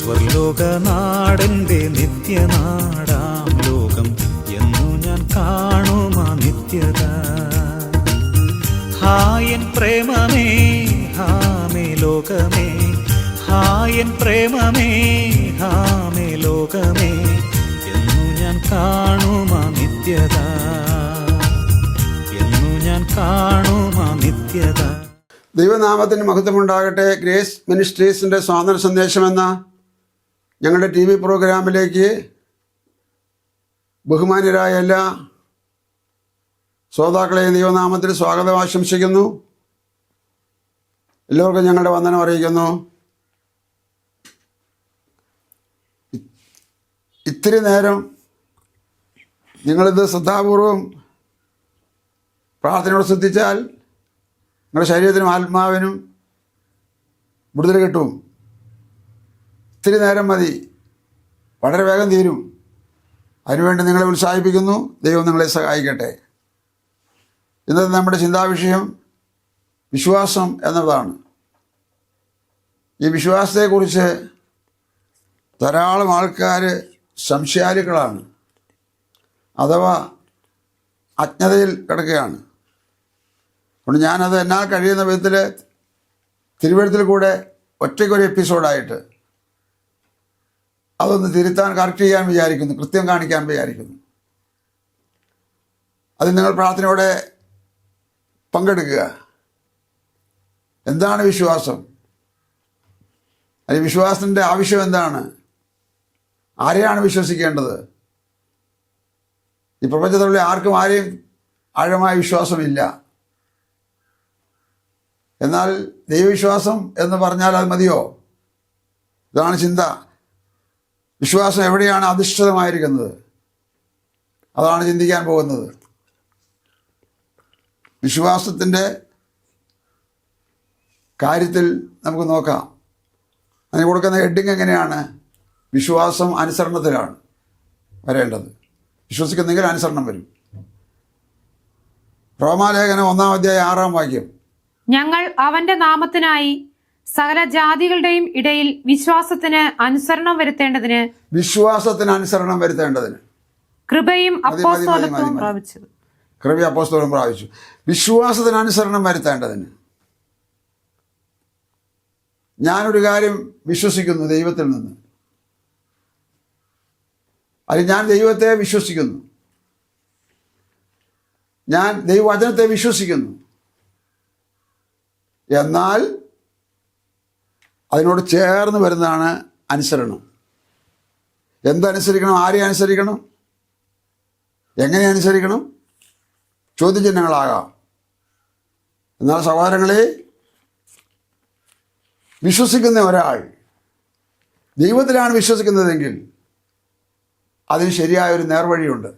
സ്വർലോകനാടൻ്റെ നിത്യനാടാം ലോകം എന്നു ഞാൻ കാണുമാ നിത്യത. ഹായൻ പ്രേമമേ ഹാമേ ലോകമേ, ഹായൻ പ്രേമമേ ഹാമേ ലോകമേ എന്നു ഞാൻ കാണുമാ നിത്യത, എന്നു ഞാൻ കാണുമാ നിത്യത. ദൈവനാമത്തിന് മഹത്വമുണ്ടാകട്ടെ. ഗ്രേസ് മിനിസ്ട്രീസിൻ്റെ സ്വാതന്ത്ര്യ സന്ദേശമെന്ന ഞങ്ങളുടെ TV പ്രോഗ്രാമിലേക്ക് ബഹുമാന്യരായ എല്ലാ ശ്രോതാക്കളെയും ദൈവനാമത്തിൽ സ്വാഗതം ആശംസിക്കുന്നു. എല്ലാവർക്കും ഞങ്ങളുടെ വന്ദനം അറിയിക്കുന്നു. ഇത്തിരി നേരം നിങ്ങളിത് ശ്രദ്ധാപൂർവം പ്രാർത്ഥനയോട് ശ്രദ്ധിച്ചാൽ നിങ്ങളുടെ ശരീരത്തിനും ആത്മാവിനും വിടുതൽ കിട്ടും. ഇത്തിരി നേരം മതി, വളരെ വേഗം തീരും. അതിനുവേണ്ടി നിങ്ങളെ ഉത്സാഹിപ്പിക്കുന്നു. ദൈവം നിങ്ങളെ സഹായിക്കട്ടെ. ഇന്നത്തെ നമ്മുടെ ചിന്താവിഷയം വിശ്വാസം എന്നതാണ്. ഈ വിശ്വാസത്തെക്കുറിച്ച് ധാരാളം ആൾക്കാർ സംശയാലുക്കളാണ്, അഥവാ അജ്ഞതയിൽ കിടക്കുകയാണ്. അതുകൊണ്ട് ഞാനത് എന്നാൽ കഴിയുന്ന വിധത്തിൽ തിരുവഴുത്തിൽ കൂടെ ഒറ്റയ്ക്കൊരു എപ്പിസോഡായിട്ട് അതൊന്ന് തിരുത്താൻ, കറക്റ്റ് ചെയ്യാൻ വിചാരിക്കുന്നു, കൃത്യം കാണിക്കാൻ വിചാരിക്കുന്നു. അതിൽ നിങ്ങൾ പ്രാർത്ഥനയോടെ പങ്കെടുക്കുക. എന്താണ് വിശ്വാസം? അതിന് വിശ്വാസത്തിൻ്റെ ആവശ്യം എന്താണ്? ആരെയാണ് വിശ്വസിക്കേണ്ടത്? ഈ പ്രപഞ്ചത്തിലുള്ള ആർക്കും ആരെയും ആഴമായ വിശ്വാസമില്ല. എന്നാൽ ദൈവവിശ്വാസം എന്ന് പറഞ്ഞാൽ അത് മതിയോ? ഇതാണ് ചിന്ത. വിശ്വാസം എവിടെയാണ് അധിഷ്ഠിതമായിരിക്കുന്നത്? അതാണ് ചിന്തിക്കാൻ പോകുന്നത്. വിശ്വാസത്തിൻ്റെ കാര്യത്തിൽ നമുക്ക് നോക്കാം. അതിന് കൊടുക്കുന്ന ഹെഡിങ് എങ്ങനെയാണ്? വിശ്വാസം അനുസരണത്തിലാണ് വരേണ്ടത്. വിശ്വസിക്കുന്നെങ്കിൽ അനുസരണം വരും. റോമാലേഖനം 1-ാം അധ്യായം 6-ാം വാക്യം, ഞങ്ങൾ അവന്റെ നാമത്തിനായി സകല ജാതികളുടെയും ഇടയിൽ വിശ്വാസത്തിന് അനുസരണം വരുത്തേണ്ടതിന്, വിശ്വാസത്തിന് അനുസരണം വരുത്തേണ്ടതിന് കൃപയും അപ്പോസ്തലത്വവും പ്രാപിച്ചു. കൃപയും അപ്പോസ്തലത്വവും പ്രാപിച്ചു. വിശ്വാസത്തിന് അനുസരണം വരുത്തേണ്ടതിന്. ഞാനൊരു കാര്യം വിശ്വസിക്കുന്നു ദൈവത്തിൽ നിന്ന്, അല്ലെങ്കിൽ ഞാൻ ദൈവത്തെ വിശ്വസിക്കുന്നു, ഞാൻ ദൈവവചനത്തെ വിശ്വസിക്കുന്നു. എന്നാൽ അതിനോട് ചേർന്ന് വരുന്നതാണ് അനുസരണം. എന്തനുസരിക്കണം? ആരെ അനുസരിക്കണം? എങ്ങനെ അനുസരിക്കണം? ചോദ്യചിഹ്നങ്ങളാകാം. എന്നാൽ സഹോദരങ്ങളെ, വിശ്വസിക്കുന്ന ഒരാൾ ദൈവത്തിലാണ് വിശ്വസിക്കുന്നതെങ്കിൽ അതിന് ശരിയായൊരു നേർവഴിയുണ്ട്,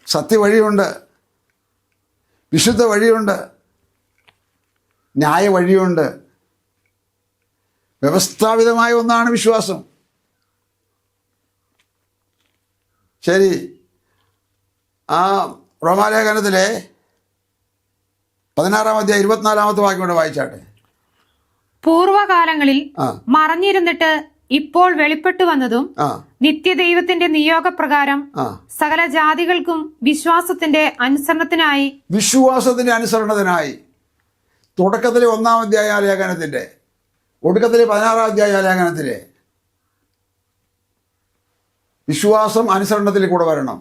സത്യവഴിയുണ്ട്, വിശുദ്ധ വഴിയുണ്ട്, ന്യായ വഴിയുണ്ട്. വ്യവസ്ഥാപിതമായ ഒന്നാണ് വിശ്വാസം. ശരി, ആ റോമാലേഖനത്തിലെ 16-ാം അധ്യായം 24-ാമത്തെ വാക്യം കൂടെ വായിച്ചാട്ടെ. പൂർവകാലങ്ങളിൽ മറഞ്ഞിരുന്നിട്ട് ഇപ്പോൾ വെളിപ്പെട്ടു വന്നതും നിത്യദൈവത്തിന്റെ നിയോഗപ്രകാരം സകല ജാതികൾക്കും വിശ്വാസത്തിന്റെ അനുസരണത്തിനായി തുടക്കത്തിലെ 1-ാം അധ്യായ ലേഖനത്തിൻ്റെ, ഒടുക്കത്തിലെ 16-ാം അധ്യായ ലേഖനത്തിലെ വിശ്വാസം അനുസരണത്തിൽ കൂടെ വരണം.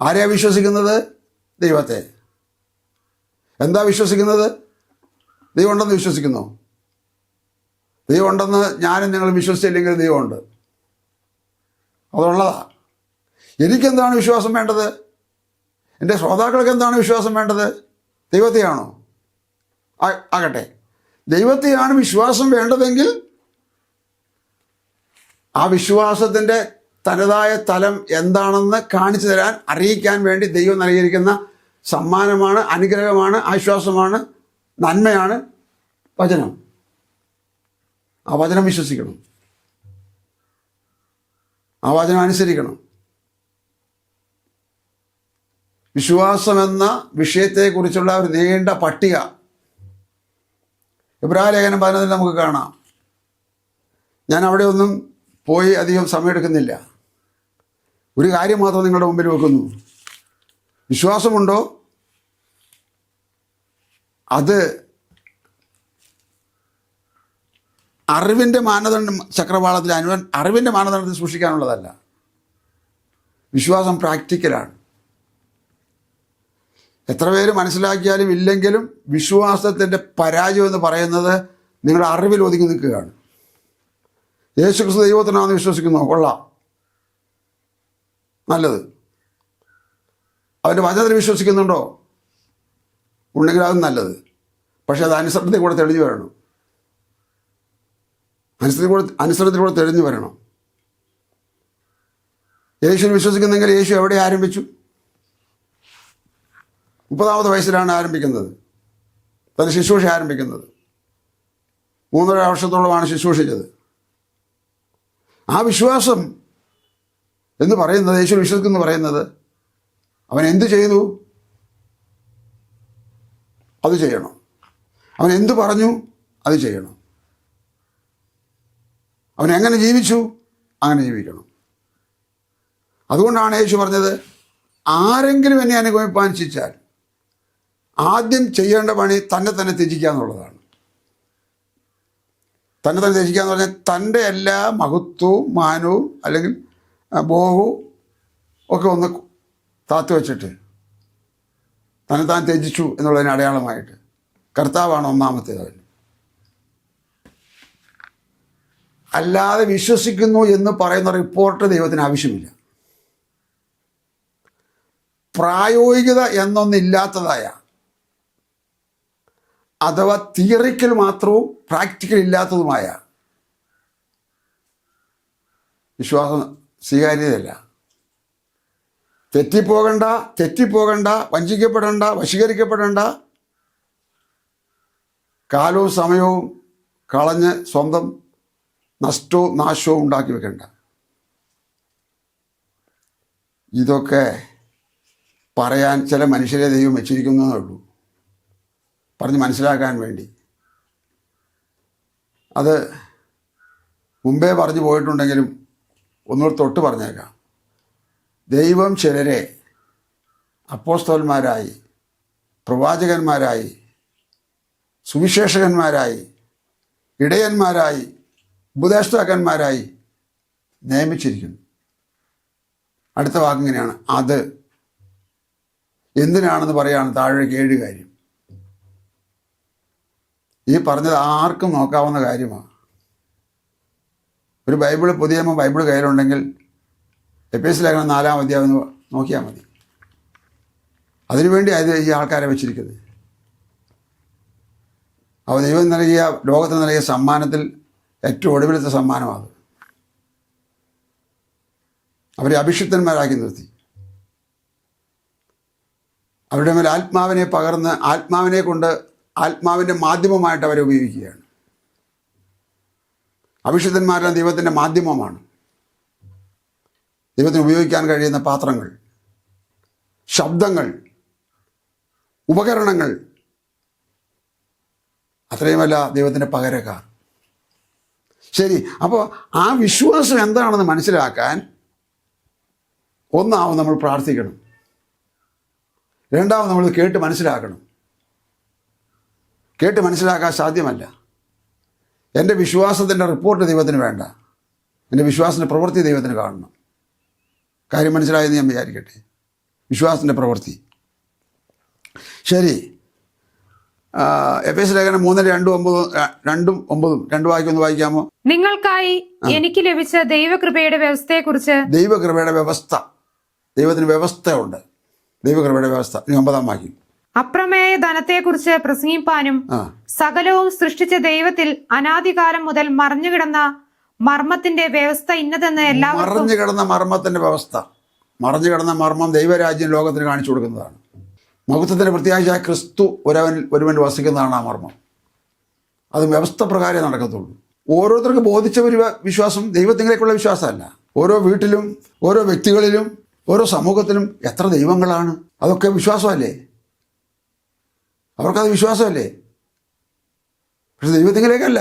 ആരെയാ വിശ്വസിക്കുന്നത്? ദൈവത്തെ. എന്താ വിശ്വസിക്കുന്നത്? ദൈവം ഉണ്ടെന്ന് വിശ്വസിക്കുന്നു. ദൈവം ഉണ്ടെന്ന് ഞാനും നിങ്ങളും വിശ്വസിച്ചില്ലെങ്കിൽ ദൈവമുണ്ട്, അതുള്ളതാ. എനിക്കെന്താണ് വിശ്വാസം വേണ്ടത്? എൻ്റെ ശ്രോതാക്കൾക്ക് എന്താണ് വിശ്വാസം വേണ്ടത്? ദൈവത്തെയാണോ? ആകട്ടെ, ദൈവത്തെയാണ് വിശ്വാസം വേണ്ടതെങ്കിൽ ആ വിശ്വാസത്തിൻ്റെ തനതായ തലം എന്താണെന്ന് കാണിച്ചു തരാൻ, അറിയിക്കാൻ വേണ്ടി ദൈവം നൽകിയിരിക്കുന്ന സമ്മാനമാണ്, അനുഗ്രഹമാണ്, ആശ്വാസമാണ്, നന്മയാണ് വചനം. ആ വചനം വിശ്വസിക്കണം, ആ വചനം അനുസരിക്കണം. വിശ്വാസമെന്ന വിഷയത്തെക്കുറിച്ചുള്ള ഒരു നീണ്ട പട്ടിക എബ്രായ ലേഖനം 11 നമുക്ക് കാണാം. ഞാൻ അവിടെ ഒന്നും പോയി അധികം സമയമെടുക്കുന്നില്ല. ഒരു കാര്യം മാത്രം നിങ്ങളുടെ മുമ്പിൽ വെക്കുന്നു. വിശ്വാസമുണ്ടോ? അത് അറിവിൻ്റെ മാനദണ്ഡം ചക്രവാളത്തിൽ അറിവിൻ്റെ മാനദണ്ഡത്തിൽ സൂക്ഷിക്കാനുള്ളതല്ല. വിശ്വാസം പ്രാക്ടിക്കലാണ്. എത്ര പേര് മനസ്സിലാക്കിയാലും ഇല്ലെങ്കിലും വിശ്വാസത്തിൻ്റെ പരാജയം എന്ന് പറയുന്നത് നിങ്ങളുടെ അറിവിൽ ഒതുങ്ങി നിൽക്കുകയാണ്. യേശുക്രിസ്തു ദൈവത്തിനാണെന്ന് വിശ്വസിക്കുന്നു, കൊള്ളാം, നല്ലത്. അവൻ്റെ വചനത്തിൽ വിശ്വസിക്കുന്നുണ്ടോ? ഉണ്ടെങ്കിൽ അതും നല്ലത്. പക്ഷേ അത് അനുസരണത്തിൽ കൂടെ തെളിഞ്ഞു വരണം. അനുസരണത്തിലൂടെ തെളിഞ്ഞു വരണം. യേശുവിൽ വിശ്വസിക്കുന്നെങ്കിൽ യേശു എവിടെ ആരംഭിച്ചു? 30-ാമത്തെ വയസ്സിലാണ് ആരംഭിക്കുന്നത്, തൻ്റെ ശുശ്രൂഷ ആരംഭിക്കുന്നത്. 3.5 വർഷത്തോളമാണ് ശുശ്രൂഷിച്ചത്. ആ വിശ്വാസം എന്ന് പറയുന്നത്, യേശു വിശ്വസിക്കുന്നു പറയുന്നത്, അവൻ എന്തു ചെയ്തു അത് ചെയ്യണം. അവൻ എന്തു പറഞ്ഞു അത് ചെയ്യണം. അവൻ എങ്ങനെ ജീവിച്ചു അങ്ങനെ ജീവിക്കണം. അതുകൊണ്ടാണ് യേശു പറഞ്ഞത്, ആരെങ്കിലും എന്നെ അനുഗമിപ്പാൻ ഇച്ഛിച്ചാൽ ആദ്യം ചെയ്യേണ്ട പണി തന്നെ ത്യജിക്കുക എന്നുള്ളതാണ്. തന്നെ ത്യജിക്കുക എന്ന് പറഞ്ഞാൽ തൻ്റെ എല്ലാ മഹത്വവും മാനവും അല്ലെങ്കിൽ ബോഹവും ഒക്കെ ഒന്ന് താത്തു വച്ചിട്ട് താൻ ത്യജിച്ചു എന്നുള്ളതിന് അടയാളമായിട്ട് കർത്താവാണ് ഒന്നാമത്തേത്. അവൻ അല്ലാതെ വിശ്വസിക്കുന്നു എന്ന് പറയുന്ന റിപ്പോർട്ട് ദൈവത്തിന് ആവശ്യമില്ല. പ്രായോഗികത എന്നൊന്നില്ലാത്തതായ, അഥവാ തിയറിക്കൽ മാത്രവും പ്രാക്ടിക്കൽ ഇല്ലാത്തതുമായ വിശ്വാസം സ്വീകാര്യതയല്ല. തെറ്റിപ്പോകണ്ട, വഞ്ചിക്കപ്പെടേണ്ട, വശീകരിക്കപ്പെടേണ്ട, കാലവും സമയവും കളഞ്ഞ് സ്വന്തം നഷ്ടവും നാശവും ഉണ്ടാക്കി വെക്കേണ്ട. ഇതൊക്കെ പറയാൻ ചില മനുഷ്യരെ ദൈവം വെച്ചിരിക്കുന്നതേ ഉള്ളൂ, പറഞ്ഞ് മനസ്സിലാക്കാൻ വേണ്ടി. അത് മുമ്പേ പറഞ്ഞു പോയിട്ടുണ്ടെങ്കിലും ഒന്നുകൂടെ തൊട്ട് പറഞ്ഞേക്കാം. ദൈവം ചിലരെ അപ്പോസ്തലന്മാരായി, പ്രവാചകന്മാരായി, സുവിശേഷകന്മാരായി, ഇടയന്മാരായി, ഉപദേഷ്ടാക്കന്മാരായി നിയമിച്ചിരിക്കുന്നു. അടുത്ത വാക്കിങ്ങനെയാണ്, അത് എന്തിനാണെന്ന് പറയാണ് താഴേക്ക് 7 കാര്യം. ഈ പറഞ്ഞത് ആർക്കും നോക്കാവുന്ന കാര്യമാണ്. ഒരു പുതിയ നിയമം ബൈബിൾ കയ്യിലുണ്ടെങ്കിൽ എഫേസ്യ ലേഖനം 4-ാം അധ്യായം നോക്കിയാൽ മതി. അതിനുവേണ്ടി ഈ ആൾക്കാരെ വെച്ചിരിക്കുന്നത്. അവ ദൈവം നൽകിയ, ലോകത്തിന് നൽകിയ സമ്മാനത്തിൽ ഏറ്റവും ഒടുവിലത്തെ സമ്മാനമാണ്. അവരെ അഭിഷിക്തന്മാരാക്കി നിർത്തി. അവരുടെ മേൽ ആത്മാവിനെ പകർന്ന് ആത്മാവിനെ കൊണ്ട് ആത്മാവിൻ്റെ മാധ്യമമായിട്ട് അവരെ ഉപയോഗിക്കുകയാണ്. അഭിഷിക്തന്മാരെല്ലാം ദൈവത്തിൻ്റെ മാധ്യമമാണ്. ദൈവത്തിന് ഉപയോഗിക്കാൻ കഴിയുന്ന പാത്രങ്ങൾ, ശബ്ദങ്ങൾ, ഉപകരണങ്ങൾ, അത്രയുമല്ല ദൈവത്തിൻ്റെ പകരക്കാർ. ശരി, അപ്പോൾ ആ വിശ്വാസം എന്താണെന്ന് മനസ്സിലാക്കാൻ ഒന്നാമത് നമ്മൾ പ്രാർത്ഥിക്കണം. രണ്ടാമത് നമ്മൾ കേട്ട് മനസ്സിലാക്കണം. കേട്ട് മനസ്സിലാക്കാൻ സാധ്യമല്ല. എൻ്റെ വിശ്വാസത്തിൻ്റെ റിപ്പോർട്ട് ദൈവത്തിന് വേണ്ട, എൻ്റെ വിശ്വാസത്തിൻ്റെ പ്രവൃത്തി ദൈവത്തിന് കാണണം. കാര്യം മനസ്സിലായെന്ന് ഞാൻ വിചാരിക്കട്ടെ. വിശ്വാസത്തിൻ്റെ പ്രവൃത്തി. ശരി, എഫേസ്യ ലേഖനം 3:2-9 വാക്യം വായിക്കാമോ? നിങ്ങൾക്കായി എനിക്ക് ലഭിച്ച ദൈവകൃപയുടെ വ്യവസ്ഥയെക്കുറിച്ച്. ദൈവകൃപയുടെ വ്യവസ്ഥ, ദൈവത്തിന് വ്യവസ്ഥയുണ്ട്. ദൈവകൃപയുടെ വ്യവസ്ഥ. 9-ാം വാക്യം. അപ്രമേയ ധനത്തെക്കുറിച്ച് പ്രസംഗിപ്പാനും സകലവും സൃഷ്ടിച്ച ദൈവത്തിൽ അനാദികാലം മുതൽ മറഞ്ഞുകിടന്ന മർമ്മത്തിന്റെ വ്യവസ്ഥ ഇന്നതെന്ന് എല്ലാവർക്കും. മറഞ്ഞുകിടന്ന മർമ്മത്തിന്റെ വ്യവസ്ഥ, മറഞ്ഞുകിടന്ന മർമ്മം ദൈവരാജ്യം ലോകത്തിന് കാണിച്ചു കൊടുക്കുന്നതാണ്. മഹത്വത്തിന്റെ പ്രത്യാശയായ ക്രിസ്തു ഒരുവൻ വസിക്കുന്നതാണ് ആ മർമ്മം. അത് വ്യവസ്ഥ പ്രകാരം നടക്കത്തുള്ളൂ. ഓരോരുത്തർക്ക് ബോധിച്ച ഒരു വിശ്വാസം ദൈവത്തിലേക്കുള്ള വിശ്വാസമല്ല. ഓരോ വീട്ടിലും, ഓരോ വ്യക്തികളിലും, ഓരോ സമൂഹത്തിലും എത്ര ദൈവങ്ങളാണ്. അതൊക്കെ വിശ്വാസമല്ലേ? അവർക്കത് വിശ്വാസമല്ലേ? പക്ഷെ ദൈവത്തിലേക്കല്ല.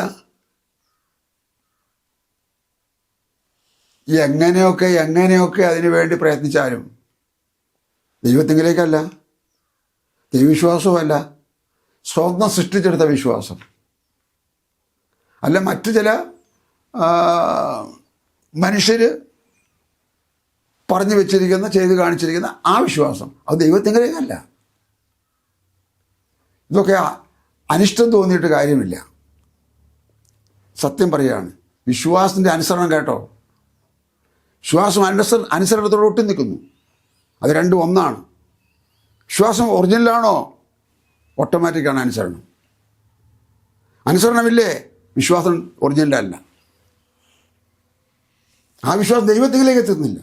എങ്ങനെയൊക്കെ അതിനു വേണ്ടി പ്രയത്നിച്ചാലും ദൈവത്തിങ്കിലേക്കല്ല, ദൈവവിശ്വാസവുമല്ല, സ്വന്തം സൃഷ്ടിച്ചെടുത്ത വിശ്വാസം അല്ല, മറ്റു ചില മനുഷ്യർ പറഞ്ഞു വെച്ചിരിക്കുന്ന, ചെയ്ത് കാണിച്ചിരിക്കുന്ന ആ വിശ്വാസം, അത് ദൈവത്തിങ്കിലേക്കല്ല. ഇതൊക്കെ അനിഷ്ടം തോന്നിയിട്ട് കാര്യമില്ല. സത്യം പറയുകയാണ്, വിശ്വാസത്തിൻ്റെ അനുസരണം കേട്ടോ, വിശ്വാസം അനുസരണത്തോട് ഒട്ടി നിൽക്കുന്നു. അത് രണ്ടും ഒന്നാണ്. വിശ്വാസം ഒറിജിനലാണോ, ഓട്ടോമാറ്റിക്കാണ് അനുസരണം. അനുസരണമില്ലേ, വിശ്വാസം ഒറിജിനലല്ല. ആ വിശ്വാസം ദൈവത്തിലേക്ക് എത്തുന്നില്ല.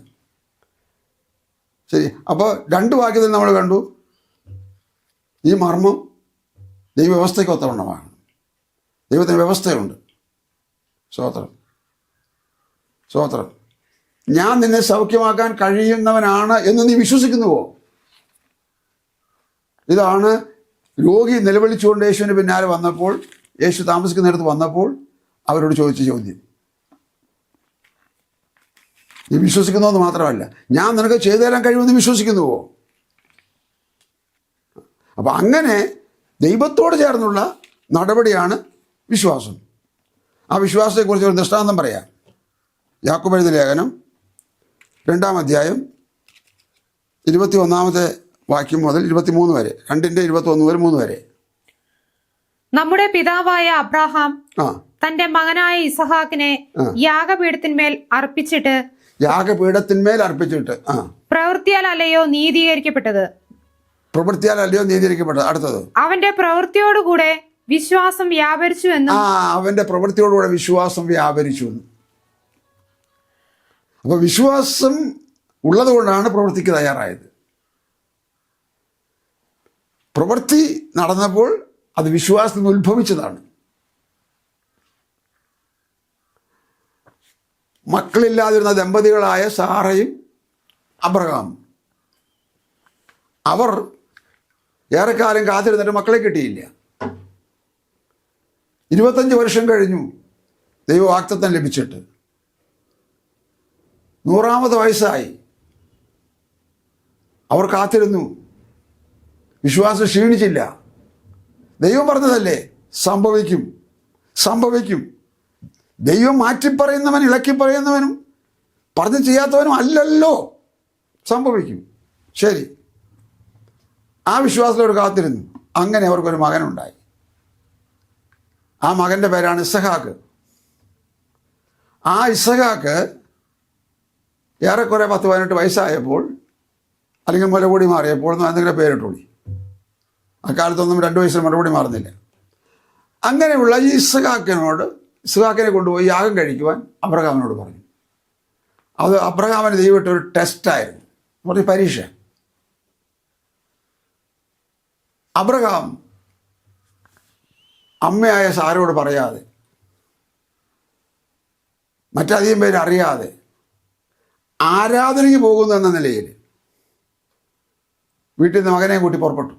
ശരി, അപ്പോൾ രണ്ട് വാക്യത്തിൽ നമ്മൾ കണ്ടു, ഈ മർമ്മം ദൈവവ്യവസ്ഥയ്ക്ക് ഒത്തവണ്ണമാണ്. ദൈവത്തിന് വ്യവസ്ഥയുണ്ട്. സ്തോത്രം. ഞാൻ നിന്നെ സൗഖ്യമാക്കാൻ കഴിയുന്നവനാണ് എന്ന് നീ വിശ്വസിക്കുന്നുവോ? ഇതാണ് രോഗി നിലവിളിച്ചുകൊണ്ട് യേശുവിന് പിന്നാലെ വന്നപ്പോൾ, യേശു താമസിക്കുന്നിടത്ത് വന്നപ്പോൾ അവരോട് ചോദിച്ച ചോദ്യം. നീ വിശ്വസിക്കുന്നുവെന്ന് മാത്രമല്ല, ഞാൻ നിനക്ക് ചെയ്തു തരാൻ കഴിയുമെന്ന് വിശ്വസിക്കുന്നുവോ? അപ്പം അങ്ങനെ ദൈവത്തോട് ചേർന്നുള്ള നടപടിയാണ് വിശ്വാസം. ആ വിശ്വാസത്തെക്കുറിച്ച് ഒരു ദൃഷ്ടാന്തം പറയാം. യാക്കോബ് എഴുതിയ ലേഖനം 2-ാം അധ്യായം 21-ാമത്തെ വാക്യം മുതൽ 23 വരെ, 2-ന്റെ-21 മുതൽ 3 വരെ. നമ്മുടെ പിതാവായ അബ്രാഹാം തന്റെ മകനായ ഇസഹാക്കിനെ യാഗപീഠത്തിന്മേൽ അർപ്പിച്ചിട്ട് പ്രവൃത്തിയാലല്ലയോ നീതീകരിക്കപ്പെട്ടത്. അടുത്തത്, അവന്റെ പ്രവൃത്തിയോടുകൂടെ വിശ്വാസം വ്യാപരിച്ചു എന്നും. അവന്റെ പ്രവൃത്തിയോടുകൂടെ വിശ്വാസം വ്യാപരിച്ചു. അപ്പൊ വിശ്വാസം ഉള്ളത് കൊണ്ടാണ് പ്രവൃത്തിക്ക് തയ്യാറായത്. പ്രവൃത്തി നടന്നപ്പോൾ അത് വിശ്വാസത്തിൽ നിന്ന് ഉത്ഭവിച്ചതാണ്. മക്കളില്ലാതിരുന്ന ദമ്പതികളായ സാറയും അബ്രഹാമും, അവർ ഏറെക്കാലം കാത്തിരുന്നിട്ട് മക്കളെ കിട്ടിയില്ല. 25 വർഷം കഴിഞ്ഞു ദൈവവാഗ്ദത്തം ലഭിച്ചിട്ട്. 100-ാമത്തെ വയസ്സായി. അവർ കാത്തിരുന്നു. വിശ്വാസം ക്ഷീണിച്ചില്ല. ദൈവം പറഞ്ഞതല്ലേ, സംഭവിക്കും. ദൈവം മാറ്റിപ്പറയുന്നവൻ ഇളക്കി പറയുന്നവനും പറഞ്ഞ് ചെയ്യാത്തവനും അല്ലല്ലോ, സംഭവിക്കും. ശരി, ആ വിശ്വാസത്തോട് കാത്തിരുന്നു. അങ്ങനെ അവർക്കൊരു മകനുണ്ടായി. ആ മകൻ്റെ പേരാണ് ഇസഹാക്ക്. ആ ഇസഹാക്ക് ഏറെക്കുറെ 10-18 വയസ്സായപ്പോൾ, അല്ലെങ്കിൽ മുലകൂടി മാറിയപ്പോൾ എന്തെങ്കിലും പേരിട്ടോളി. അക്കാലത്തൊന്നും 2 വയസ്സിൽ മറുപടി മാറുന്നില്ല. അങ്ങനെയുള്ള ഈ ഇസ്ഹാക്കിനെ കൊണ്ടുപോയി യാഗം കഴിക്കുവാൻ അബ്രഹാമിനോട് പറഞ്ഞു. അത് അബ്രഹാമിന് ദൈവം ഒരു ടെസ്റ്റായിരുന്നു, ഒരു പരീക്ഷ. അബ്രഹാം അമ്മയായ സാരോട് പറയാതെ, മറ്റധികം പേര് അറിയാതെ, ആരാധനയ്ക്ക് പോകുന്നു എന്ന നിലയിൽ വീട്ടിൽ നിന്ന് മകനെ കൂട്ടി പുറപ്പെട്ടു.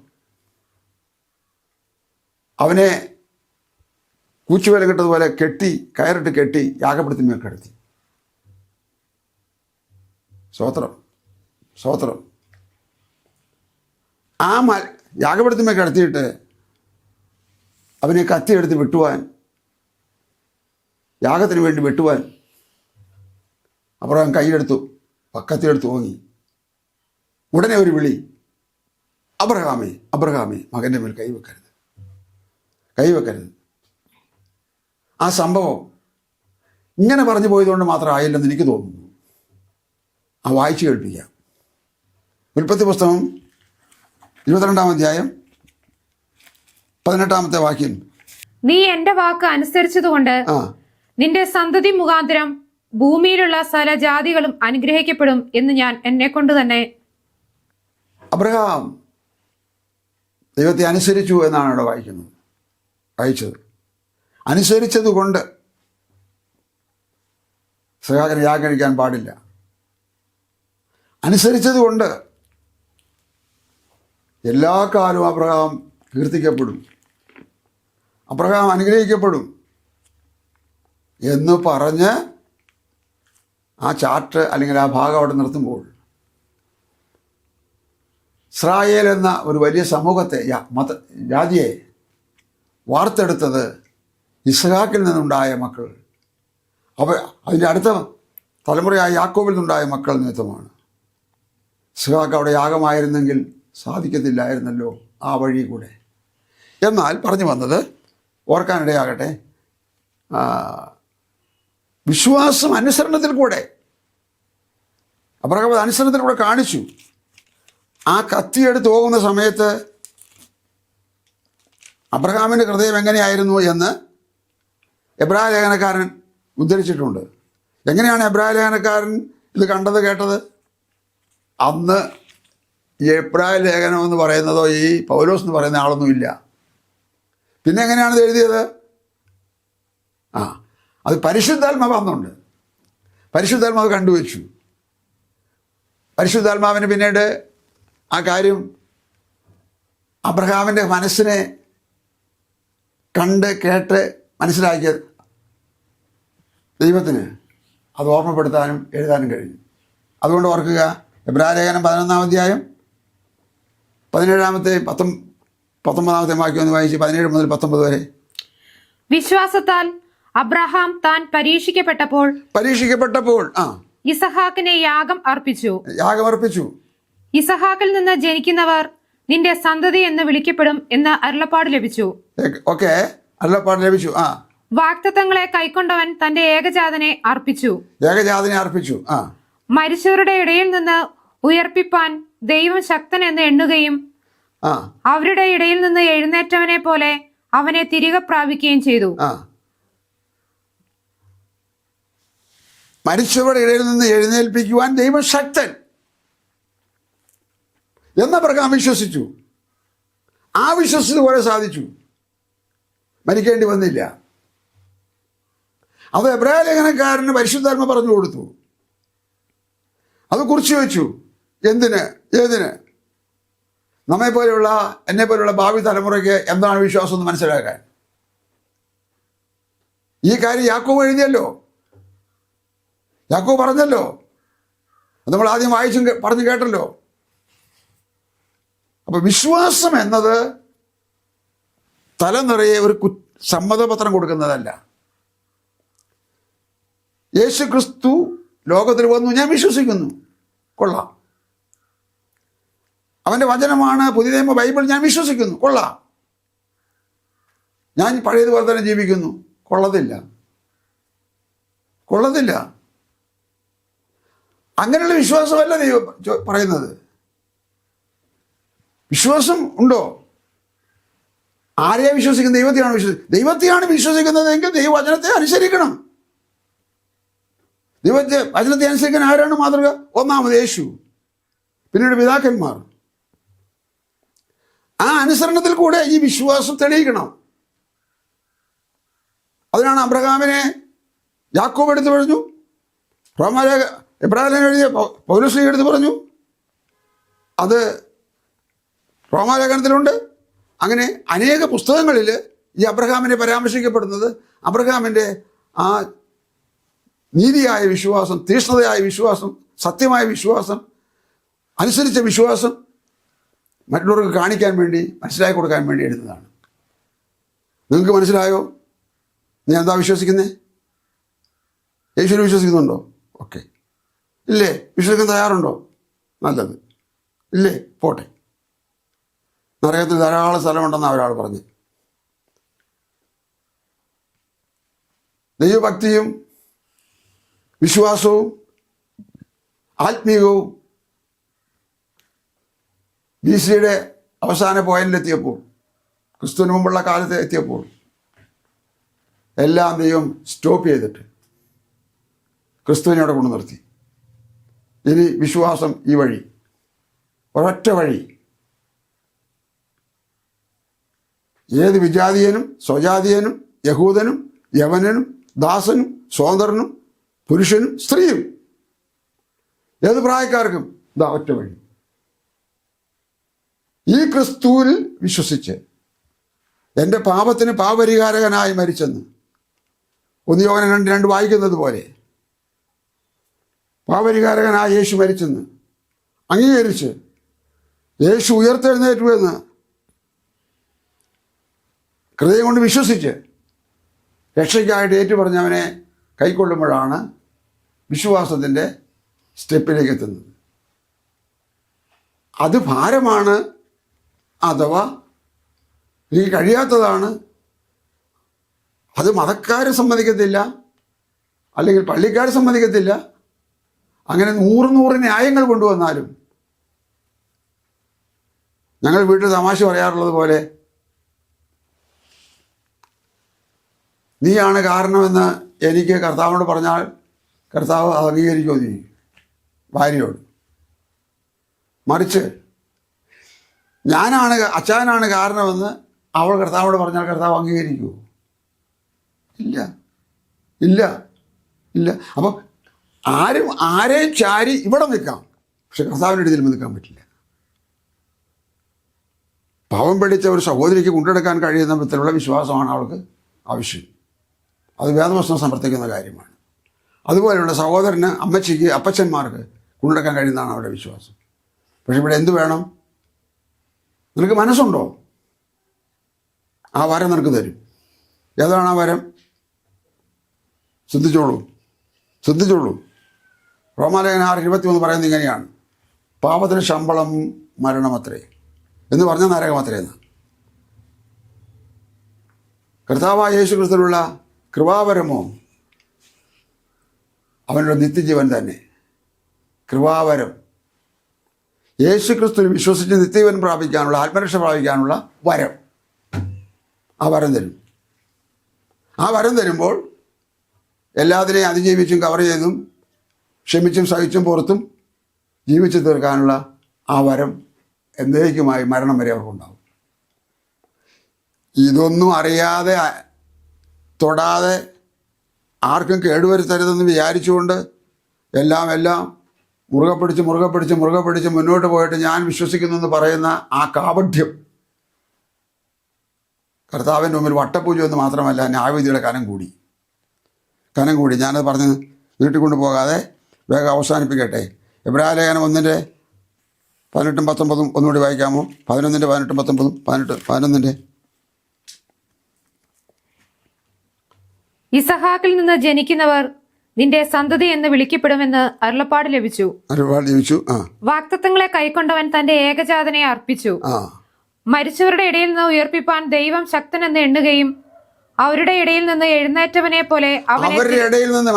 അവനെ കൂച്ചുവേല കെട്ടതുപോലെ കയറിട്ട് കെട്ടി യാഗപീഠത്തിന്മേൽ കിടത്തി. സ്തോത്രം. ആ യാഗപീഠത്തിന്മേൽ കിടത്തിയിട്ട് അവനെ കത്തിയെടുത്ത് വെട്ടുവാൻ, യാഗത്തിന് വേണ്ടി വെട്ടുവാൻ അബ്രഹാം കത്തിയെടുത്ത് ഓങ്ങി. ഉടനെ ഒരു വിളി, അബ്രഹാമേ മകൻ്റെ മേൽ കൈവെക്കരുത്. ആ സംഭവം ഇങ്ങനെ പറഞ്ഞു പോയതുകൊണ്ട് മാത്രം ആയില്ലെന്ന് എനിക്ക് തോന്നുന്നു. ആ വായിച്ചു കേൾപ്പിക്കാം. ഉൽപ്പത്തി പുസ്തകം 22-ാം അധ്യായം 18-ാമത്തെ വാക്യം. നീ എന്റെ വാക്ക് അനുസരിച്ചതുകൊണ്ട് നിന്റെ സന്തതി മുഖാന്തരം ഭൂമിയിലുള്ള സകല ജാതികളും അനുഗ്രഹിക്കപ്പെടും എന്ന് ഞാൻ എന്നെ കൊണ്ട് തന്നെ. അബ്രഹാം ദൈവത്തെ അനുസരിച്ചു എന്നാണ് ഇവിടെ വായിച്ചത്. അനുസരിച്ചതുകൊണ്ട് ഇസ്ഹാക്കിനെ യാഗം കഴിക്കാൻ പാടില്ല. അനുസരിച്ചതുകൊണ്ട് എല്ലാ കാലവും അബ്രഹാം കീർത്തിക്കപ്പെടും, അബ്രഹാം അനുഗ്രഹിക്കപ്പെടും എന്ന് പറഞ്ഞ് ആ ചാർട്ട് അല്ലെങ്കിൽ ആ ഭാഗം അവിടെ നിർത്തുമ്പോൾ ഇസ്രായേൽ എന്ന ഒരു വലിയ സമൂഹത്തെ ജാതിയെ വാർത്തെടുത്തത് ഇസ്ഹാക്കിൽ നിന്നുണ്ടായ മക്കൾ, അതിൻ്റെ അടുത്ത തലമുറയായ യാക്കോബിൽ നിന്നുണ്ടായ മക്കൾ നിമിത്തമാണ്. ഇസ്ഹാക്ക് അവിടെ യാഗമായിരുന്നെങ്കിൽ സാധിക്കത്തില്ലായിരുന്നല്ലോ ആ വഴി കൂടെ. എന്നാൽ പറഞ്ഞു വന്നത് ഓർക്കാനിടയാകട്ടെ, വിശ്വാസം അനുസരണത്തിൽ കൂടെ, അബ്രഹാം അനുസരണത്തിൽ കൂടെ കാണിച്ചു. ആ കത്തിയെടുത്ത് പോകുന്ന സമയത്ത് അബ്രഹാമിൻ്റെ ഹൃദയം എങ്ങനെയായിരുന്നു എന്ന് എബ്രായ ലേഖനക്കാരൻ ഉദ്ധരിച്ചിട്ടുണ്ട്. എങ്ങനെയാണ് എബ്രായ ലേഖനക്കാരൻ ഇത് കണ്ടത് കേട്ടത്? അന്ന് ഈ എബ്രായ ലേഖനം എന്ന് പറയുന്നതോ ഈ പൗലോസ് എന്ന് പറയുന്ന ആളൊന്നുമില്ല. പിന്നെ എങ്ങനെയാണ് ഇത് എഴുതിയത്? അത് പരിശുദ്ധാത്മാവ് വന്നുണ്ട്. പരിശുദ്ധാത്മാവ് കണ്ടുവച്ചു. പരിശുദ്ധാത്മാവിന് പിന്നീട് ആ കാര്യം അബ്രഹാമിൻ്റെ മനസ്സിനെ കണ്ട് കേട്ട് മനസ്സിലാക്കിയ ദൈവത്തിന് അത് ഓർമ്മപ്പെടുത്താനും എഴുതാനും കഴിഞ്ഞു. അതുകൊണ്ട് ഓർക്കുക, എബ്രായ ലേഖനം 11-ാം അധ്യായം 17-ാമത്തെ 19-ാമത്തെ വാക്യം ഒന്ന് വായിച്ച് 17 മുതൽ 19 വരെ. വിശ്വാസത്താൽ അബ്രഹാം താൻ പരീക്ഷിക്കപ്പെട്ടപ്പോൾ ഇസഹാക്കിനെ യാഗം അർപ്പിച്ചു. ഇസഹാക്കിൽ നിന്ന് ജനിക്കുന്നവർ നിന്റെ സന്തതി എന്ന് വിളിക്കപ്പെടും എന്ന് അരുളപ്പാട് ലഭിച്ചു. വാഗ്ദത്തങ്ങളെ കൈക്കൊണ്ടവൻ തന്റെ ഏകജാതനെ അർപ്പിച്ചു. മരിച്ചവരുടെ ഇടയിൽ നിന്ന് ഉയർപ്പിപ്പാൻ ദൈവം ശക്തൻ എന്ന് എണ്ണുകയും അവരുടെ ഇടയിൽ നിന്ന് എഴുന്നേറ്റവനെ പോലെ അവനെ തിരികെ പ്രാപിക്കുകയും ചെയ്തു. മരിച്ചവരുടെ ഇടയിൽ നിന്ന് എഴുന്നേൽപ്പിക്കുവാൻ ദൈവം ശക്തൻ എന്ന് അബ്രഹാം വിശ്വസിച്ചു. ആ വിശ്വസിച്ചതുപോലെ സാധിച്ചു. മരിക്കേണ്ടി വന്നില്ല. അത് എബ്രായ ലേഖനക്കാരന് പരിശുദ്ധാത്മ പറഞ്ഞു കൊടുത്തു. അത് കുറിച്ച് വെച്ചു. ഏതിന്? എന്നെ പോലെയുള്ള ഭാവി തലമുറയ്ക്ക് എന്താണ് വിശ്വാസം എന്ന് മനസ്സിലാക്കാൻ. ഈ കാര്യം യാക്കോബ് എഴുതിയല്ലോ, യാക്കോബ് പറഞ്ഞല്ലോ. അത് നമ്മൾ ആദ്യം വായിച്ചും പറഞ്ഞു കേട്ടല്ലോ. അപ്പൊ വിശ്വാസം എന്നത് തല നിറയെ ഒരു സമ്മതപത്രം കൊടുക്കുന്നതല്ല. യേശു ക്രിസ്തു ലോകത്തിൽ വന്നു, ഞാൻ വിശ്വസിക്കുന്നു, കൊള്ളാം. അവൻ്റെ വചനമാണ് പുതിയ നിയമ ബൈബിൾ, ഞാൻ വിശ്വസിക്കുന്നു, കൊള്ളാം. ഞാൻ പഴയതുപോലെ തന്നെ ജീവിക്കുന്നു, കൊള്ളത്തില്ല. അങ്ങനെയുള്ള വിശ്വാസമല്ല ദൈവം പറയുന്നത്. വിശ്വാസം ഉണ്ടോ? ആരെയാണ് വിശ്വസിക്കുന്നത്? ദൈവത്തെയാണ് വിശ്വസിക്കുന്നതെങ്കിൽ ദൈവവചനത്തെ അനുസരിക്കണം. വചനത്തെ അനുസരിക്കാൻ ആരാണ് മാതൃക? ഒന്നാമത് യേശു, പിന്നീട് പിതാക്കന്മാർ. ആ അനുസരണത്തിൽ കൂടെ ഈ വിശ്വാസം തെളിയിക്കണം. അതിനാണ് അബ്രഹാമിനെ യാക്കോബ് എടുത്ത് പറഞ്ഞു, എബ്രാഹിം എഴുതിയ പൗലോസ് എടുത്ത് പറഞ്ഞു. അത് റോമാലേഖനത്തിലുണ്ട്. അങ്ങനെ അനേക പുസ്തകങ്ങളിൽ ഈ അബ്രഹാമിനെ പരാമർശിക്കപ്പെടുന്നത് അബ്രഹാമിൻ്റെ ആ നീതിയായ വിശ്വാസം, തീക്ഷ്ണതയായ വിശ്വാസം, സത്യമായ വിശ്വാസം, അനുസരിച്ച വിശ്വാസം മറ്റുള്ളവർക്ക് കാണിക്കാൻ വേണ്ടി, മനസ്സിലാക്കി കൊടുക്കാൻ വേണ്ടി എഴുതുന്നതാണ്. നിങ്ങൾക്ക് മനസ്സിലായോ? നീ എന്താ വിശ്വസിക്കുന്നത്? യേശുവിനെ വിശ്വസിക്കുന്നുണ്ടോ? ഓക്കെ. ഇല്ലേ? വിശ്വസിക്കാൻ തയ്യാറുണ്ടോ? നല്ലത്. ഇല്ലേ? പോട്ടെ. നരകത്തിൽ ധാരാളം സ്ഥലമുണ്ടെന്ന് ഒരാൾ പറഞ്ഞു. ദൈവഭക്തിയും വിശ്വാസവും ആത്മീയവും BC-യുടെ അവസാന പോയിന്റിലെത്തിയപ്പോൾ, ക്രിസ്തുവിന് മുമ്പുള്ള കാലത്ത് എത്തിയപ്പോൾ എല്ലാം ദൈവം സ്റ്റോപ്പ് ചെയ്തിട്ട് ക്രിസ്തുവിനെ അവിടെ കൊണ്ടു നിർത്തി. ഇനി വിശ്വാസം ഈ വഴി, ഒരൊറ്റ വഴി. ഏത് വിജാതീയനും സ്വജാതീയനും യഹൂദനും യവനനും ദാസനും സ്വതന്ത്രനും പുരുഷനും സ്ത്രീയും ഏത് പ്രായക്കാർക്കും ഇതാ ഒറ്റ വഴി. ഈ ക്രിസ്തുവിൽ വിശ്വസിച്ച് എൻ്റെ പാപത്തിന് പാപപരിഹാരകനായി മരിച്ചെന്ന് 1 യോഹന്നാൻ 2:2 വായിക്കുന്നത് പോലെ പാപരിഹാരകനായ യേശു മരിച്ചെന്ന് അംഗീകരിച്ച് യേശു ഉയർത്തെഴുന്നേറ്റു എന്ന് ഹൃദയം കൊണ്ട് വിശ്വസിച്ച് രക്ഷയ്ക്കായിട്ട് ഏറ്റുപറഞ്ഞവനെ കൈക്കൊള്ളുമ്പോഴാണ് വിശ്വാസത്തിൻ്റെ സ്റ്റെപ്പിലേക്ക് എത്തുന്നത്. അത് ഭാരമാണ്, അഥവാ എനിക്ക് കഴിയാത്തതാണ്, അത് മതക്കാർ സമ്മതിക്കത്തില്ല, അല്ലെങ്കിൽ പള്ളിക്കാർ സമ്മതിക്കത്തില്ല. അങ്ങനെ 100 ന്യായങ്ങൾ കൊണ്ടുവന്നാലും ഞങ്ങൾ വീട്ടിൽ തമാശ പറയാറുള്ളത് പോലെ നീയാണ് കാരണമെന്ന് എനിക്ക് കർത്താവിനോട് പറഞ്ഞാൽ കർത്താവ് അംഗീകരിക്കുമോ? നീ ഭാര്യയോട്. മറിച്ച് അച്ഛനാണ് കാരണമെന്ന് അവൾ കർത്താവോട് പറഞ്ഞാൽ കർത്താവ് അംഗീകരിക്കുമോ? ഇല്ല ഇല്ല ഇല്ല. അപ്പം ആരെയും ചാരി ഇവിടെ നിൽക്കാം, പക്ഷെ കർത്താവിൻ്റെ ഇതിൽ നിൽക്കാൻ പറ്റില്ല. പാവം പിടിച്ച ഒരു സഹോദരിക്ക് കൊണ്ടെടുക്കാൻ കഴിയുന്ന വിധത്തിലുള്ള വിശ്വാസമാണ് അവൾക്ക് ആവശ്യം. അത് വേദവസ്തുത സമർത്ഥിക്കുന്ന കാര്യമാണ്. അതുപോലെയുള്ള സഹോദരന്, അമ്മച്ചിക്ക്, അപ്പച്ചന്മാർക്ക് കൊണ്ടെടുക്കാൻ കഴിയുന്നതാണ് അവരുടെ വിശ്വാസം. പക്ഷെ ഇവിടെ എന്ത് വേണം? നിനക്ക് മനസ്സുണ്ടോ? ആ വരം നിനക്ക് തരും. ഏതാണ് ആ വരം? ശ്രദ്ധിച്ചോളൂ. റോമാലേഖനം 6:21 പറയുന്നത് ഇങ്ങനെയാണ്: പാപത്തിന് ശമ്പളം മരണമത്രേ എന്ന് പറഞ്ഞ നരകമത്രേന്ന്. കർത്താവായ യേശു ക്രിസ്തുവിലുള്ള കൃപാവരമോ അവനുള്ള നിത്യജീവൻ തന്നെ. കൃപാവരം യേശു ക്രിസ്തുവിൽ വിശ്വസിച്ച് നിത്യജീവൻ പ്രാപിക്കാനുള്ള, ആത്മരക്ഷ പ്രാപിക്കാനുള്ള വരം. ആ വരം തരും. ആ വരം തരുമ്പോൾ എല്ലാത്തിനെയും അതിജീവിച്ചും കവർ ചെയ്തും ക്ഷമിച്ചും സഹിച്ചും പുറത്തും ജീവിച്ചു തീർക്കാനുള്ള ആ വരം എന്നേക്കുമായി മരണം വരെ അവർക്കുണ്ടാവും. ഇതൊന്നും അറിയാതെ, തൊടാതെ, ആർക്കും കേടുവരുത്തരുതെന്ന് വിചാരിച്ചുകൊണ്ട് എല്ലാം മുറുകെ പിടിച്ച് മുന്നോട്ട് പോയിട്ട് ഞാൻ വിശ്വസിക്കുന്നു എന്ന് പറയുന്ന ആ കാപഢ്യം കർത്താവിൻ്റെ മുമ്പിൽ വട്ടപ്പൂജ എന്ന് മാത്രമല്ല, ന്യായവിധിയുടെ കനം കൂടി. ഞാനത് പറഞ്ഞ് നീട്ടിക്കൊണ്ട് പോകാതെ വേഗം അവസാനിപ്പിക്കട്ടെ. എബ്രായലേഖനം 1:18-19 ഒന്നുകൂടി വായിക്കാമോ? 11:18-19 11. ഇസഹാക്കിൽ നിന്ന് ജനിക്കുന്നവർ നിന്റെ സന്തതി എന്ന് വിളിക്കപ്പെടുമെന്ന് അരുളപ്പാട് ലഭിച്ചു. വാഗ്ദത്തങ്ങളെ കൈക്കൊണ്ടവൻ തന്റെ ഏകജാതനെ അർപ്പിച്ചു. മരിച്ചവരുടെ ഇടയിൽ നിന്ന് ഉയർപ്പിപ്പാൻ ദൈവം ശക്തനെന്ന് എണ്ണുകയും അവരുടെ ഇടയിൽ നിന്ന് എഴുന്നേറ്റവനെ പോലെ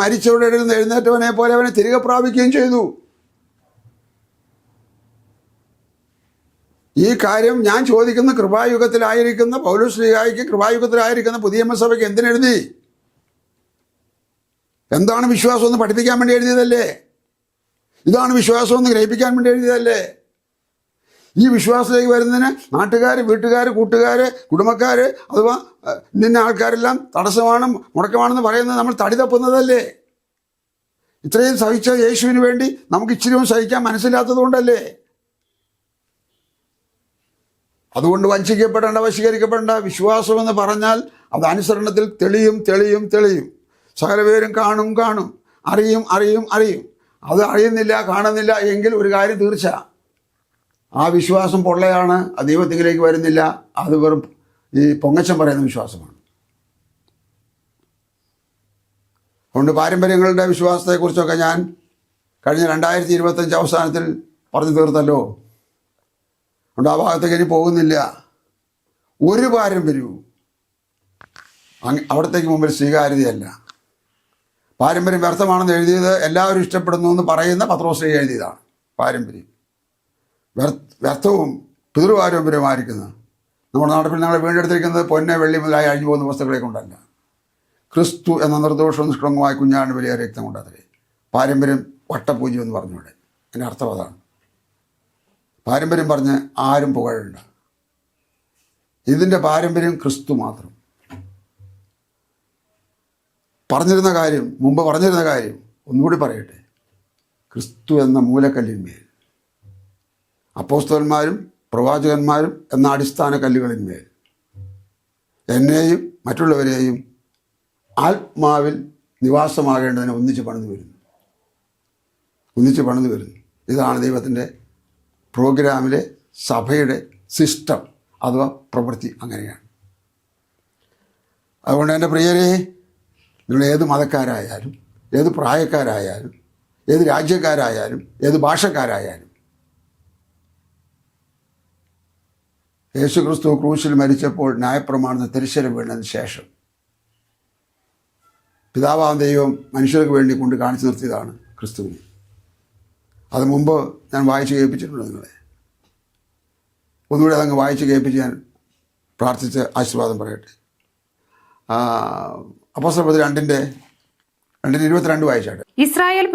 മരിച്ചവരുടെ ഇടയിൽ നിന്ന് എഴുന്നേറ്റവനെ പോലെ അവനെ തിരികെ പ്രാപിക്കുകയും ചെയ്തു. ഈ കാര്യം ഞാൻ ചോദിക്കുന്ന കൃപായുഗത്തിലായിരിക്കുന്ന പൗലോസ്ലീഹായ്ക്ക്, കൃപായുഗത്തിലായിരിക്കുന്ന പുതിയ സഭയ്ക്ക് എന്തിനെഴുതി? എന്താണ് വിശ്വാസം എന്ന് പഠിപ്പിക്കാൻ വേണ്ടി എഴുതിയതല്ലേ? ഇതാണ് വിശ്വാസം എന്ന് ഗ്രഹിപ്പിക്കാൻ വേണ്ടി എഴുതിയതല്ലേ? ഈ വിശ്വാസത്തിലേക്ക് വരുന്നതിന് നാട്ടുകാർ, വീട്ടുകാർ, കൂട്ടുകാർ, കുടുംബക്കാർ, അഥവാ ഇന്ന ആൾക്കാരെല്ലാം തടസ്സമാണ്, മുടക്കമാണെന്ന് പറയുന്നത് നമ്മൾ തടി തപ്പുന്നതല്ലേ? ഇത്രയും സഹിച്ച യേശുവിന് വേണ്ടി നമുക്ക് ഇച്ചിരിയും സഹിക്കാൻ മനസ്സിലാത്തത് കൊണ്ടല്ലേ? അതുകൊണ്ട് വശീകരിക്കപ്പെടേണ്ട. വിശ്വാസമെന്ന് പറഞ്ഞാൽ അത് അനുസരണത്തിൽ തെളിയും. സകല പേരും കാണും, അറിയും. അത് അറിയുന്നില്ല, കാണുന്നില്ല എങ്കിൽ ഒരു കാര്യം തീർച്ച, ആ വിശ്വാസം പൊള്ളയാണ്, അത് ദൈവത്തിലേക്ക് വരുന്നില്ല. അത് വെറും ഈ പൊങ്ങച്ചം പറയുന്ന വിശ്വാസമാണ്. അതുകൊണ്ട് പാരമ്പര്യങ്ങളുടെ വിശ്വാസത്തെക്കുറിച്ചൊക്കെ ഞാൻ കഴിഞ്ഞ 2025 അവസാനത്തിൽ പറഞ്ഞു തീർത്തല്ലോ. അതുകൊണ്ട് ആ ഭാഗത്തേക്ക് ഇനി പോകുന്നില്ല. ഒരു പാരമ്പര്യവും അവിടത്തേക്ക് മുമ്പിൽ സ്വീകാര്യതയല്ല. പാരമ്പര്യം വ്യർത്ഥമാണെന്ന് എഴുതിയത് എല്ലാവരും ഇഷ്ടപ്പെടുന്നു എന്ന് പറയുന്ന പത്രോസ് എഴുതിയതാണ് പാരമ്പര്യം. വ്യർത്ഥവും പിതൃപാരമ്പര്യമായിരിക്കുന്ന നമ്മുടെ നാട്ടിൽ ഞങ്ങൾ വീണ്ടെടുത്തിരിക്കുന്നത് പൊന്നെ വെള്ളി മുതലായി അഴിഞ്ഞു പോകുന്ന വസ്തുക്കളെ കൊണ്ടല്ല, ക്രിസ്തു എന്ന നിർദോഷവും നിഷ്കളങ്കമായ കുഞ്ഞാണ്ട് വലിയ രക്തം കൊണ്ടത്രേ. പാരമ്പര്യം വട്ടപൂജ എന്ന് പറഞ്ഞൂടെ. എൻ്റെ അർത്ഥം അതാണ്. പാരമ്പര്യം പറഞ്ഞ് ആരും പുകഴണ്ട. ഇതിൻ്റെ പാരമ്പര്യം ക്രിസ്തു മാത്രം. മുമ്പ് പറഞ്ഞിരുന്ന കാര്യം ഒന്നുകൂടി പറയട്ടെ. ക്രിസ്തു എന്ന മൂലക്കല്ലിന്മേൽ, അപ്പോസ്തലന്മാരും പ്രവാചകന്മാരും എന്ന അടിസ്ഥാന കല്ലുകളിന്മേൽ എന്നെയും മറ്റുള്ളവരെയും ആത്മാവിൽ നിവാസമാകേണ്ടതിന് ഒന്നിച്ച് പണിതു വരുന്നു. ഒന്നിച്ച് പണിത് വരുന്നു. ഇതാണ് ദൈവത്തിൻ്റെ പ്രോഗ്രാമിലെ സഭയുടെ സിസ്റ്റം അഥവാ പ്രവൃത്തി. അങ്ങനെയാണ്. അതുകൊണ്ട് എൻ്റെ പ്രിയരെ, നിങ്ങൾ ഏത് മതക്കാരായാലും, ഏത് പ്രായക്കാരായാലും, ഏത് രാജ്യക്കാരായാലും, ഏത് ഭാഷക്കാരായാലും, യേശുക്രിസ്തു ക്രൂശിൽ മരിച്ചപ്പോൾ ന്യായപ്രമാണത്തിന് തിരിച്ചറിവ് വീണതിന് ശേഷം പിതാവാം ദൈവം മനുഷ്യർക്ക് വേണ്ടി കൊണ്ട് കാണിച്ചു നിർത്തിയതാണ് ക്രിസ്തുവിനെ. അത് മുമ്പ് ഞാൻ വായിച്ച് കേൾപ്പിച്ചിട്ടുണ്ട് നിങ്ങളെ. ഒന്നുകൂടി അതങ്ങ് വായിച്ച് കേൾപ്പിച്ച് ഞാൻ പ്രാർത്ഥിച്ച് ആശീർവാദം പറയട്ടെ. അപ്പോസ്തലപ്രവൃത്തി 2:22 വായിച്ചാട്ടെ. ഇസ്രായേൽ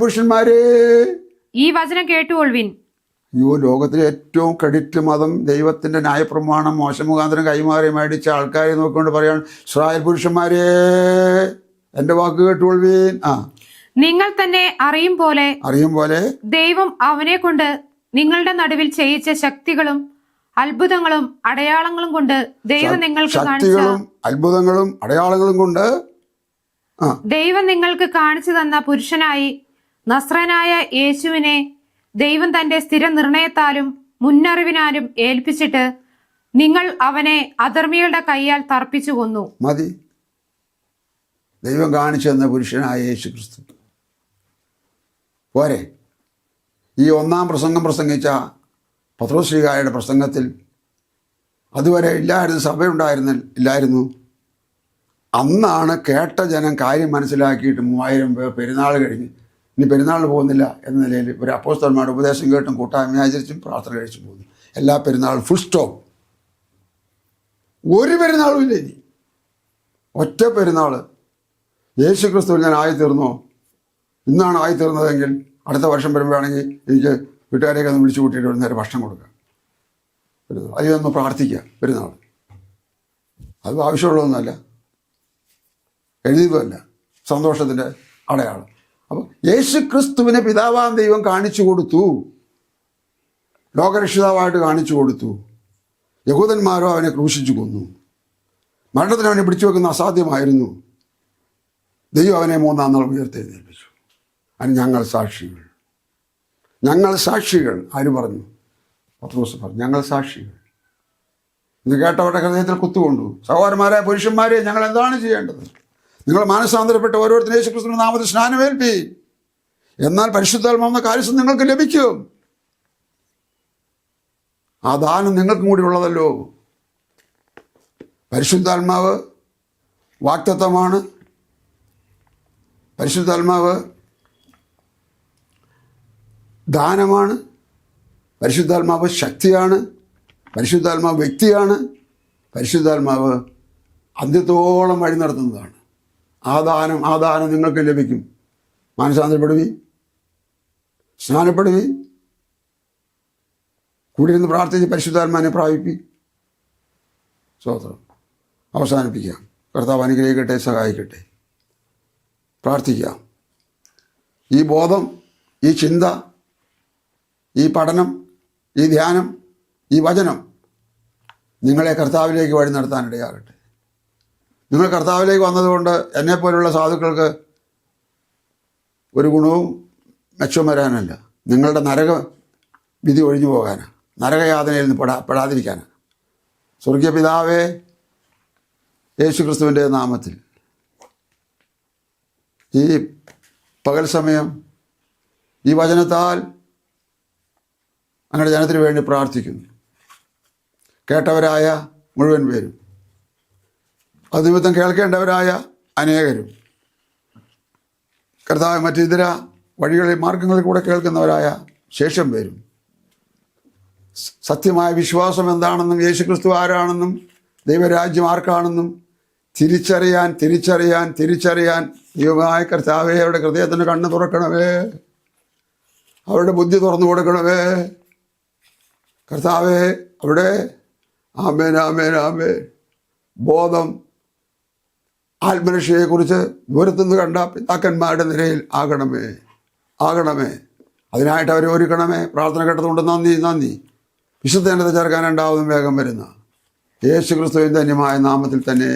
പുരുഷന്മാരെ ഈ വചനം കേട്ടുകൊള്ളുവിൻ. ലോകത്തിലെ ഏറ്റവും ക്രെഡിറ്റ് മതം ദൈവത്തിൻ്റെ ന്യായപ്രമാണം മോശ മുഖാന്തരം കൈമാറി മേടിച്ച ആൾക്കാരെ നോക്കിക്കൊണ്ട് പറയാണ്, ഇസ്രായേൽ പുരുഷന്മാരെ എൻ്റെ വാക്ക് കേട്ടുകൊള്ളുവീൻ. നിങ്ങൾ തന്നെ അറിയും പോലെ ദൈവം അവനെ കൊണ്ട് നിങ്ങളുടെ നടുവിൽ ചെയ്യിച്ച ശക്തികളും അത്ഭുതങ്ങളും അടയാളങ്ങളും കൊണ്ട് ദൈവം നിങ്ങൾക്ക് കാണിച്ചു തന്ന പുരുഷനായി നസ്രനായ യേശുവിനെ ദൈവം തന്റെ സ്ഥിര നിർണയത്താലും മുന്നറിവിനാലും ഏൽപ്പിച്ചിട്ട് നിങ്ങൾ അവനെ അധർമ്മികളുടെ കൈയാൽ തർപ്പിച്ചു കൊന്നു. മതി. ദൈവം കാണിച്ചു തന്ന പുരുഷനായ യേശു ക്രിസ്തു പോരെ. ഈ ഒന്നാം പ്രസംഗം പ്രസംഗിച്ച പത്രോസ്ലീഹായുടെ പ്രസംഗത്തിൽ അതുവരെ ഇല്ലായിരുന്നു. അന്നാണ് കേട്ട ജനം കാര്യം മനസ്സിലാക്കിയിട്ട് 3000 പേർ പെരുന്നാൾ കഴിഞ്ഞ് ഇനി പെരുന്നാളിന് പോകുന്നില്ല എന്ന നിലയിൽ ഒരു അപ്പോസ്തലന്മാരുടെ ഉപദേശം കേട്ടും കൂട്ടായ്മ ആചരിച്ചും പ്രാർത്ഥന കഴിച്ചും പോകുന്നു. എല്ലാ പെരുന്നാളും ഫുൾ സ്റ്റോപ്പ്. ഒരു പെരുന്നാളും ഇല്ല. ഇനി ഒറ്റ പെരുന്നാൾ യേശു ക്രിസ്തുവിൽ ഞാൻ ആയിത്തീർന്നോ, ഇന്നാണ് ആയിത്തീർന്നതെങ്കിൽ അടുത്ത വർഷം വരുമ്പോഴാണെങ്കിൽ എനിക്ക് വീട്ടുകാരെയൊക്കെ ഒന്ന് വിളിച്ചു കൂട്ടിയിട്ട് ഒരു നേരം ഭക്ഷണം കൊടുക്കുക. പെരുന്നാൾ അതിനൊന്ന് പ്രാർത്ഥിക്കുക. പെരുന്നാൾ അത് ആവശ്യമുള്ളതൊന്നുമല്ല, എഴുതിയതുമല്ല, സന്തോഷത്തിൻ്റെ അടയാളം. അപ്പം യേശു ക്രിസ്തുവിനെ പിതാവാം ദൈവം കാണിച്ചു കൊടുത്തു, ലോകരക്ഷിതാവായിട്ട് കാണിച്ചു കൊടുത്തു. യഹൂദന്മാരോ അവനെ ക്രൂശിച്ചു കൊന്നു. മരണത്തിന് അവനെ പിടിച്ചു വെക്കുന്ന അസാധ്യമായിരുന്നു. ദൈവം അവനെ 3-ാം നാൾ ഉയർത്തെഴുന്നേൽപ്പിച്ചു. അതിന് ഞങ്ങൾ സാക്ഷികൾ. ആര് പറഞ്ഞു? പത്രോസ് പറഞ്ഞു, ഞങ്ങൾ സാക്ഷികൾ. ഇത് കേട്ടവരുടെ ഹൃദയത്തിൽ കുത്തുകൊണ്ടു. സഹോദരന്മാരെ, പുരുഷന്മാരെ, ഞങ്ങൾ എന്താണ് ചെയ്യേണ്ടത്? നിങ്ങൾ മാനസാന്തരപ്പെട്ട ഓരോരുത്തരും യേശുക്രിസ്തുവിന്റെ നാമത്തിൽ സ്നാനമേൽപ്പി, എന്നാൽ പരിശുദ്ധാത്മാവെന്ന കാര്യം നിങ്ങൾക്ക് ലഭിക്കും. ആ ദാനം നിങ്ങൾക്കും കൂടി ഉള്ളതല്ലോ. പരിശുദ്ധാത്മാവ് വാഗ്ദത്തമാണ്. പരിശുദ്ധാത്മാവ് ദാനമാണ്. പരിശുദ്ധാത്മാവ് ശക്തിയാണ്. പരിശുദ്ധാത്മാവ് വ്യക്തിയാണ്. പരിശുദ്ധാത്മാവ് അന്ത്യത്തോളം വഴി നടത്തുന്നതാണ്. ആ ദാനം നിങ്ങൾക്ക് ലഭിക്കും. മാനസാന്തരപ്പെടുവി, സ്നാനപ്പെടുവി, കൂടിയിരുന്ന് പ്രാർത്ഥിച്ച് പരിശുദ്ധാത്മാവിനെ പ്രാപിപ്പി. സ്തോത്രം. അവസാനിപ്പിക്കാം. കർത്താവ് അനുഗ്രഹിക്കട്ടെ, സഹായിക്കട്ടെ. പ്രാർത്ഥിക്കാം. ഈ ബോധം, ഈ ചിന്ത, ഈ പഠനം, ഈ ധ്യാനം, ഈ വചനം നിങ്ങളെ കർത്താവിലേക്ക് വഴി നടത്താനിടയാകട്ടെ. നിങ്ങൾ കർത്താവിലേക്ക് വന്നതുകൊണ്ട് എന്നെപ്പോലുള്ള സാധുക്കൾക്ക് ഒരു ഗുണവും മെച്ചം വരാനല്ല, നിങ്ങളുടെ നരക വിധി ഒഴിഞ്ഞു പോകാനാണ്, നരകയാതനയിൽ നിന്ന് പെടാതിരിക്കാനാണ്. സ്വർഗീയ പിതാവേ, യേശു ക്രിസ്തുവിൻ്റെ നാമത്തിൽ ഈ പകൽ സമയം ഈ വചനത്താൽ അങ്ങയുടെ ജനത്തിന് വേണ്ടി പ്രാർത്ഥിക്കുന്നു. കേട്ടവരായ മുഴുവൻ പേരും, അത് നിമിത്തം കേൾക്കേണ്ടവരായ അനേകരും, കർത്താവ് മറ്റിതര വഴികളിൽ മാർഗങ്ങളിൽ കൂടെ കേൾക്കുന്നവരായ ശേഷം പേരും സത്യമായ വിശ്വാസം എന്താണെന്നും യേശുക്രിസ്തു ആരാണെന്നും ദൈവരാജ്യം ആർക്കാണെന്നും തിരിച്ചറിയാൻ ദൈവമായ കർത്താവേ, അവരുടെ ഹൃദയത്തിന് കണ്ണ് തുറക്കണമേ, അവരുടെ ബുദ്ധി തുറന്നു കൊടുക്കണമേ കർത്താവേ. അവിടെ ആമേൻ ആമേൻ ആമേൻ ബോധം ആത്മരക്ഷയെക്കുറിച്ച് ദൂരത്തുനിന്ന് കണ്ട പിതാക്കന്മാരുടെ നിരയിൽ ആകണമേ. അതിനായിട്ട് അവരെ ഒരുക്കണമേ. പ്രാർത്ഥന കേട്ടതുകൊണ്ട് നന്ദി. വിശുദ്ധേനത്തെ ചേർക്കാനുണ്ടാവുന്ന വേഗം വരുന്ന യേശു ക്രിസ്തുവിൻ്റെ ധന്യമായ നാമത്തിൽ തന്നെ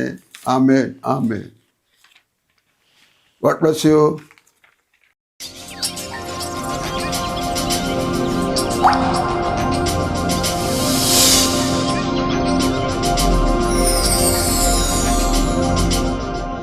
ആമേൻ. God bless you. പ്രാർത്ഥിക്കുന്നു.